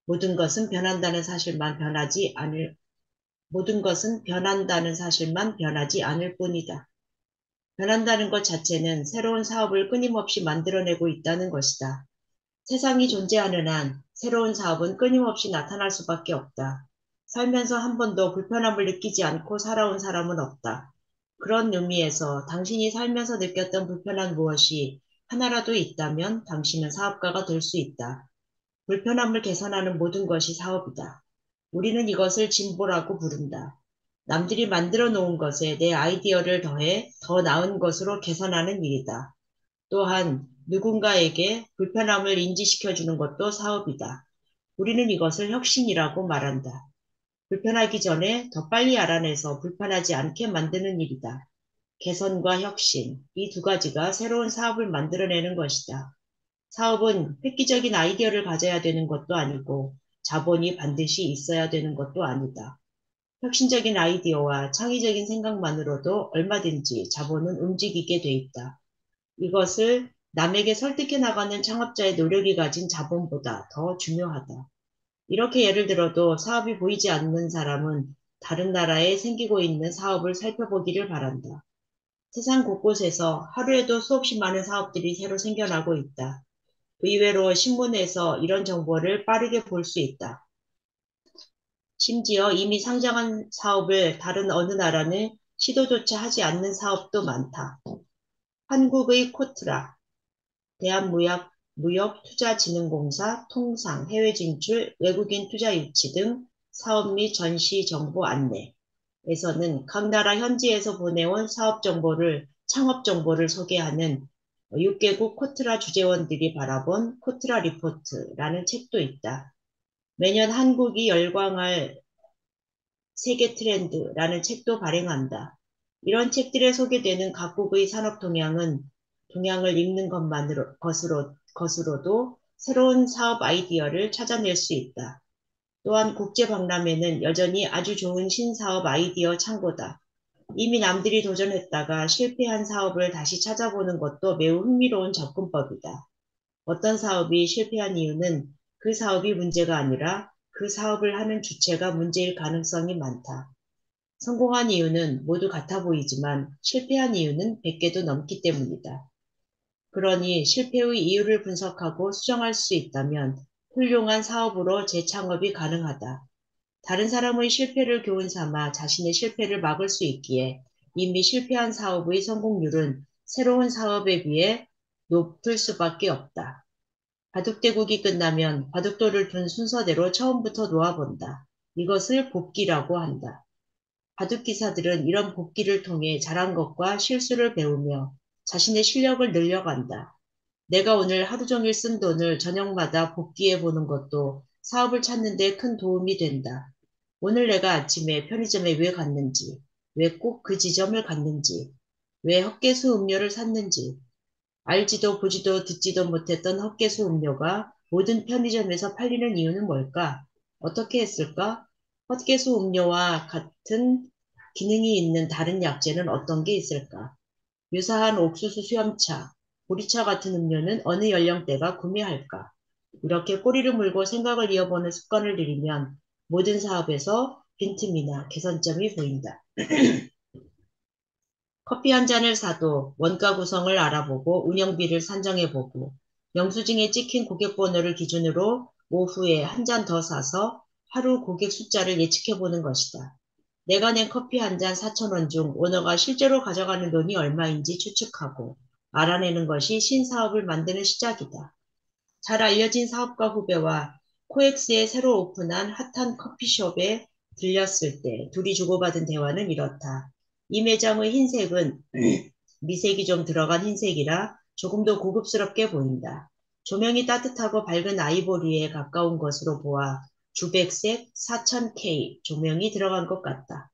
모든 것은 변한다는 사실만 변하지 않을 뿐이다. 변한다는 것 자체는 새로운 사업을 끊임없이 만들어내고 있다는 것이다. 세상이 존재하는 한 새로운 사업은 끊임없이 나타날 수밖에 없다. 살면서 한 번도 불편함을 느끼지 않고 살아온 사람은 없다. 그런 의미에서 당신이 살면서 느꼈던 불편한 무엇이 하나라도 있다면 당신은 사업가가 될 수 있다. 불편함을 개선하는 모든 것이 사업이다. 우리는 이것을 진보라고 부른다. 남들이 만들어 놓은 것에 내 아이디어를 더해 더 나은 것으로 개선하는 일이다. 또한 누군가에게 불편함을 인지시켜주는 것도 사업이다. 우리는 이것을 혁신이라고 말한다. 불편하기 전에 더 빨리 알아내서 불편하지 않게 만드는 일이다. 개선과 혁신, 이 두 가지가 새로운 사업을 만들어내는 것이다. 사업은 획기적인 아이디어를 가져야 되는 것도 아니고 자본이 반드시 있어야 되는 것도 아니다. 혁신적인 아이디어와 창의적인 생각만으로도 얼마든지 자본은 움직이게 돼 있다. 이것을 남에게 설득해 나가는 창업자의 노력이 가진 자본보다 더 중요하다. 이렇게 예를 들어도 사업이 보이지 않는 사람은 다른 나라에 생기고 있는 사업을 살펴보기를 바란다. 세상 곳곳에서 하루에도 수없이 많은 사업들이 새로 생겨나고 있다. 의외로 신문에서 이런 정보를 빠르게 볼 수 있다. 심지어 이미 상장한 사업을 다른 어느 나라는 시도조차 하지 않는 사업도 많다. 한국의 코트라, 대한무역투자진흥공사, 통상, 해외 진출, 외국인 투자 유치 등 사업 및 전시 정보 안내에서는 각 나라 현지에서 보내온 사업 정보를, 창업 정보를 소개하는 6개국 코트라 주재원들이 바라본 코트라 리포트라는 책도 있다. 매년 한국이 열광할 세계 트렌드라는 책도 발행한다. 이런 책들에 소개되는 각국의 산업 동향을 읽는 것으로도 새로운 사업 아이디어를 찾아낼 수 있다. 또한 국제박람회는 여전히 아주 좋은 신사업 아이디어 창고다. 이미 남들이 도전했다가 실패한 사업을 다시 찾아보는 것도 매우 흥미로운 접근법이다. 어떤 사업이 실패한 이유는 그 사업이 문제가 아니라 그 사업을 하는 주체가 문제일 가능성이 많다. 성공한 이유는 모두 같아 보이지만 실패한 이유는 100개도 넘기 때문이다. 그러니 실패의 이유를 분석하고 수정할 수 있다면 훌륭한 사업으로 재창업이 가능하다. 다른 사람의 실패를 교훈 삼아 자신의 실패를 막을 수 있기에 이미 실패한 사업의 성공률은 새로운 사업에 비해 높을 수밖에 없다. 바둑대국이 끝나면 바둑돌을 둔 순서대로 처음부터 놓아본다. 이것을 복기라고 한다. 바둑기사들은 이런 복기를 통해 잘한 것과 실수를 배우며 자신의 실력을 늘려간다. 내가 오늘 하루 종일 쓴 돈을 저녁마다 복기해 보는 것도 사업을 찾는 데 큰 도움이 된다. 오늘 내가 아침에 편의점에 왜 갔는지, 왜 꼭 그 지점을 갔는지, 왜 헛개수 음료를 샀는지, 알지도 보지도 듣지도 못했던 헛개수 음료가 모든 편의점에서 팔리는 이유는 뭘까? 어떻게 했을까? 헛개수 음료와 같은 기능이 있는 다른 약재는 어떤 게 있을까? 유사한 옥수수 수염차, 보리차 같은 음료는 어느 연령대가 구매할까? 이렇게 꼬리를 물고 생각을 이어보는 습관을 들이면 모든 사업에서 빈틈이나 개선점이 보인다. 커피 한 잔을 사도 원가 구성을 알아보고 운영비를 산정해보고 영수증에 찍힌 고객 번호를 기준으로 오후에 한 잔 더 사서 하루 고객 숫자를 예측해보는 것이다. 내가 낸 커피 한 잔 4,000원 중 오너가 실제로 가져가는 돈이 얼마인지 추측하고 알아내는 것이 신사업을 만드는 시작이다. 잘 알려진 사업가 후배와 코엑스에 새로 오픈한 핫한 커피숍에 들렸을 때 둘이 주고받은 대화는 이렇다. 이 매장의 흰색은 미색이 좀 들어간 흰색이라 조금 더 고급스럽게 보인다. 조명이 따뜻하고 밝은 아이보리에 가까운 것으로 보아 주백색 4000K 조명이 들어간 것 같다.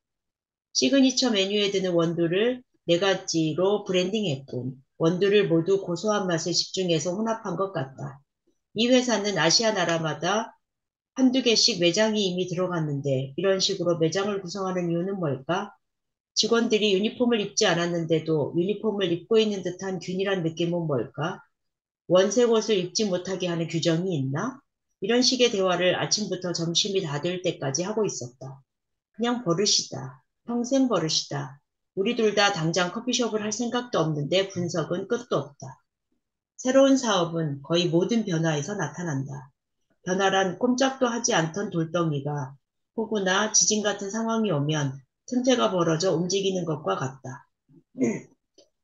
시그니처 메뉴에 드는 원두를 네 가지로 브랜딩했군. 원두를 모두 고소한 맛에 집중해서 혼합한 것 같다. 이 회사는 아시아 나라마다 한두 개씩 매장이 이미 들어갔는데 이런 식으로 매장을 구성하는 이유는 뭘까? 직원들이 유니폼을 입지 않았는데도 유니폼을 입고 있는 듯한 균일한 느낌은 뭘까? 원색 옷을 입지 못하게 하는 규정이 있나? 이런 식의 대화를 아침부터 점심이 다 될 때까지 하고 있었다. 그냥 버릇이다. 평생 버릇이다. 우리 둘 다 당장 커피숍을 할 생각도 없는데 분석은 끝도 없다. 새로운 사업은 거의 모든 변화에서 나타난다. 변화란 꼼짝도 하지 않던 돌덩이가 폭우나 지진 같은 상황이 오면 틈새가 벌어져 움직이는 것과 같다.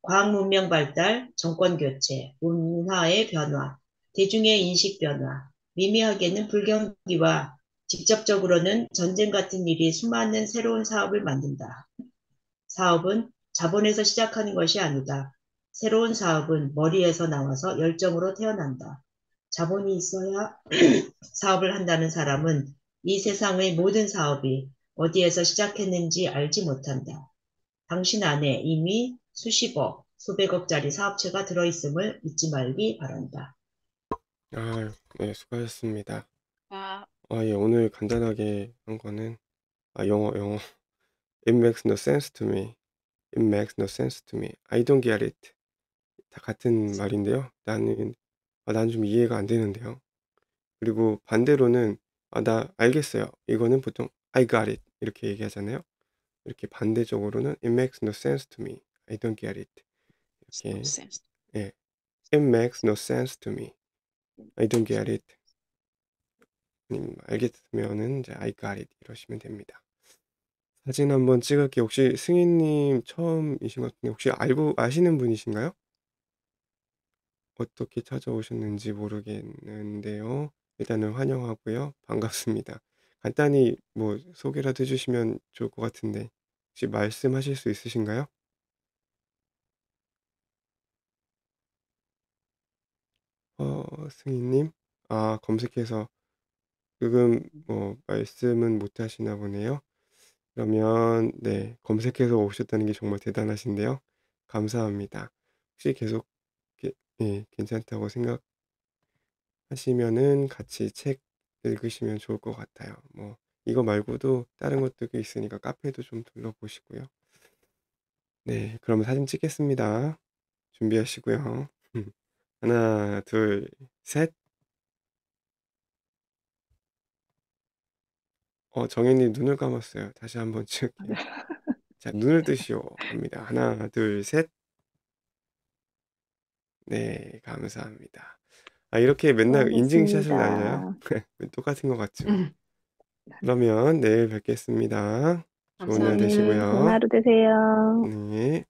과학 문명 발달, 정권 교체, 문화의 변화, 대중의 인식 변화, 미미하게는 불경기와 직접적으로는 전쟁 같은 일이 수많은 새로운 사업을 만든다. 사업은 자본에서 시작하는 것이 아니다. 새로운 사업은 머리에서 나와서 열정으로 태어난다. 자본이 있어야 사업을 한다는 사람은 이 세상의 모든 사업이 어디에서 시작했는지 알지 못한다. 당신 안에 이미 수십억, 수백억짜리 사업체가 들어있음을 잊지 말기 바란다. 아, 네, 수고하셨습니다. 아, 예, 오늘 간단하게 한 거는, 영어. It makes no sense to me. It makes no sense to me. I don't get it. 다 같은 말인데요. 난 좀 이해가 안 되는데요. 그리고 반대로는, 나 알겠어요. 이거는 보통 I got it. 이렇게 얘기하잖아요. 이렇게 반대적으로는 It makes no sense to me. I don't get it. 이렇게, 예. It makes no sense to me. I don't get it. 알겠으면은 이제 I got it 이러시면 됩니다. 사진 한번 찍을게요. 혹시 승희님 처음이신 것 같은데 혹시 아시는 분이신가요? 어떻게 찾아오셨는지 모르겠는데요. 일단은 환영하고요. 반갑습니다. 간단히 뭐 소개라도 해주시면 좋을 것 같은데 혹시 말씀하실 수 있으신가요? 승희님? 검색해서 지금 뭐 말씀은 못 하시나 보네요. 그러면 네, 검색해서 오셨다는 게 정말 대단하신데요. 감사합니다. 혹시 계속 예, 괜찮다고 생각하시면은 같이 책 읽으시면 좋을 것 같아요. 뭐 이거 말고도 다른 것도 꽤 있으니까 카페도 좀 둘러보시고요. 네, 그러면 사진 찍겠습니다. 준비하시고요. 하나, 둘, 셋. 정혜님 눈을 감았어요. 다시 한번 찍을게요. 자, 눈을 뜨시오. 갑니다. 하나, 둘, 셋. 네, 감사합니다. 이렇게 맨날 인증샷을 날려요? 수고하셨습니다. 똑같은 것 같지만. 그러면 내일 뵙겠습니다. 좋은 날 감사합니다. 네, 좋은 되시고요. 하루 되세요. 네.